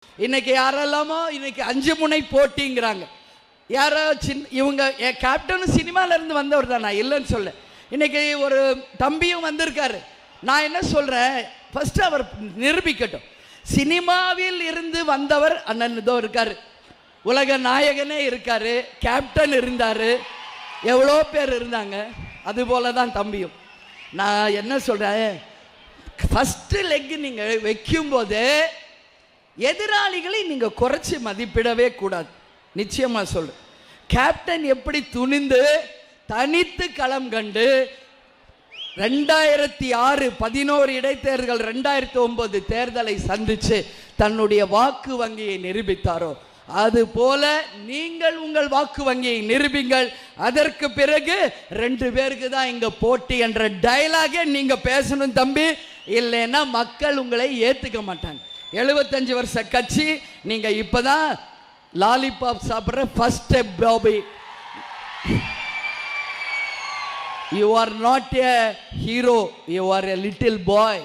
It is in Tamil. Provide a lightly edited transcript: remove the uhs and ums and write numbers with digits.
இன்னைக்கு யாரெல்லாமோ இன்னைக்கு 5 முனை போட்டிங்கிறாங்க. யாரோ இவங்க கேப்டன் சினிமால இருந்து வந்தவர் தான், நான் இல்லைன்னு சொல்ல. இன்னைக்கு ஒரு தம்பியும் வந்திருக்காரு. நான் என்ன சொல்றேன், ஃபர்ஸ்ட் அவர் நிரூபிக்கட்டும். சினிமாவில் இருந்து வந்தவர் அண்ணன் இதோ இருக்காரு, உலக நாயகனே இருக்காரு, கேப்டன் இருந்தாரு, எவ்வளோ பேர் இருந்தாங்க. அதுபோல தான் தம்பியும். நான் என்ன சொல்றேன், ஃபர்ஸ்ட் லெக் நீங்க வைக்கும் போது எதிராளிகளை நீங்க குறைச்சி மதிப்பிடவே கூடாது. நிச்சயமா சொல்றேன். கேப்டன் எப்படி துணிந்து தனித்து களம் கண்டு 2006 11 இடைத்தேர்தல் 2009 தேர்தலை சந்திச்சு தன்னுடைய வாக்கு வங்கியை நிரூபித்தாரோ, அது போல நீங்கள் உங்கள் வாக்கு வங்கியை நிரூபிங்கள். அதற்கு பிறகு 2 பேருக்கு தான் இங்க போட்டி என்ற டயலாகே நீங்க பேசணும் தம்பி. இல்லைன்னா மக்கள் உங்களை ஏத்துக்க மாட்டாங்க. 75 வருஷ கட்சி, நீங்க இப்பதான் லாலிபாப் சாப்பிட்ற first step Bobby. You are not a hero, you are a little boy.